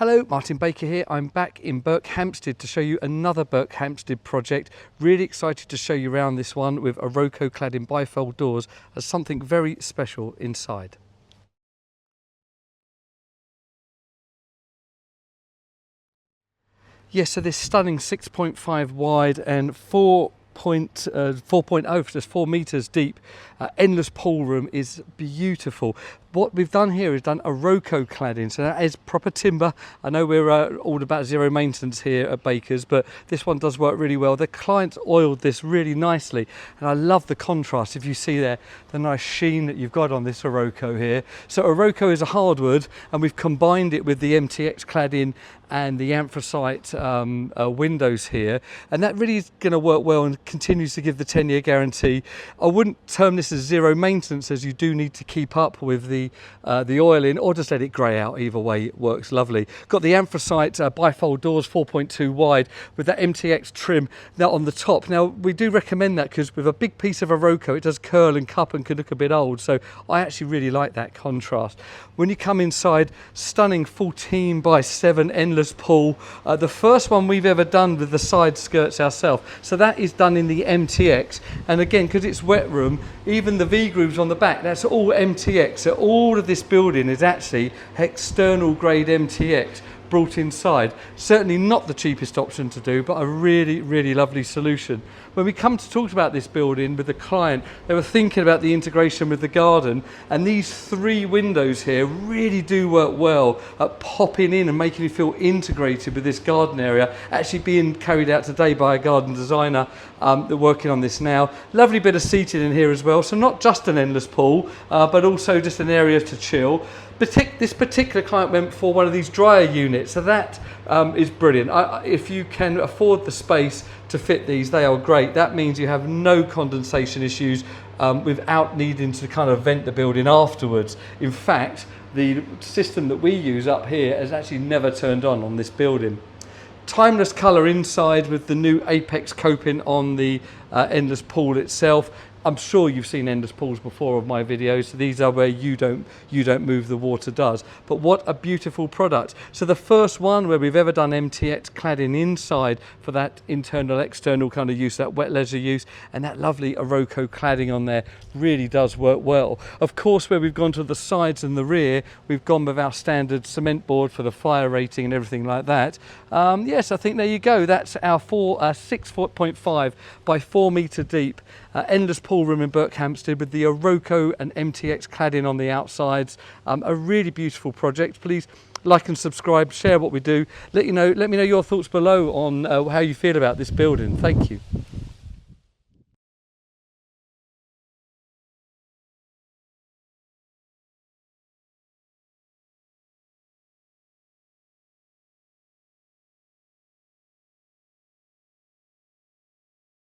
Hello, Martin Baker here. I'm back in Berkhamsted to show you another Berkhamsted project. Really excited to show you around this one with Iroko cladding bifold doors as something very special inside. Yes, so this stunning 6.5 wide and 4.0, just 4 meters deep, endless pool room is beautiful. What we've done here is done Iroko cladding, so that is proper timber. I know we're all about zero maintenance here at Baker's, but this one does work really well. The client's oiled this really nicely, and I love the contrast. If you see there, the nice sheen that you've got on this Iroko here. So Iroko is a hardwood, and we've combined it with the MTX cladding and the Anthracite windows here, and that really is going to work well and continues to give the 10-year guarantee. I wouldn't term this as zero maintenance, as you do need to keep up with the oiling, or just let it grey out. Either way, it works lovely. Got the Anthracite bifold doors, 4.2 wide, with that MTX trim now on the top. Now we do recommend that because with a big piece of Iroko, it does curl and cup and can look a bit old. So I actually really like that contrast. When you come inside, stunning 14x7 endless pool. The first one we've ever done with the side skirts ourselves. So that is done in the MTX, and again, because it's wet room, even the V grooves on the back, that's all MTX. So all of this building is actually external grade MTX brought inside. Certainly not the cheapest option to do, but a really lovely solution. When we come to talk about this building with the client, they were thinking about the integration with the garden, and these 3 windows here really do work well at popping in and making you feel integrated with this garden area, actually being carried out today by a garden designer. They're working on this now. Lovely bit of seating in here as well, so not just an endless pool, but also just an area to chill. This particular client went for one of these dryer units, so that is brilliant. If you can afford the space to fit these, they are great. That means you have no condensation issues without needing to kind of vent the building afterwards. In fact, the system that we use up here has actually never turned on this building. Timeless colour inside with the new Apex coping on the endless pool itself. I'm sure you've seen endless pools before of my videos, so these are where you don't move, the water does. But what a beautiful product. So the first one where we've ever done MTX cladding inside for that internal external kind of use, that wet leisure use, and that lovely Iroko cladding on there really does work well. Of course, where we've gone to the sides and the rear, we've gone with our standard cement board for the fire rating and everything like that. Yes, I think there you go. That's our 6.5 by 4 meter deep endless pool room in Berkhamsted with the Iroko and MTX cladding on the outsides. A really beautiful project. Please like and subscribe, share what we do. Let me know your thoughts below on how you feel about this building. Thank you.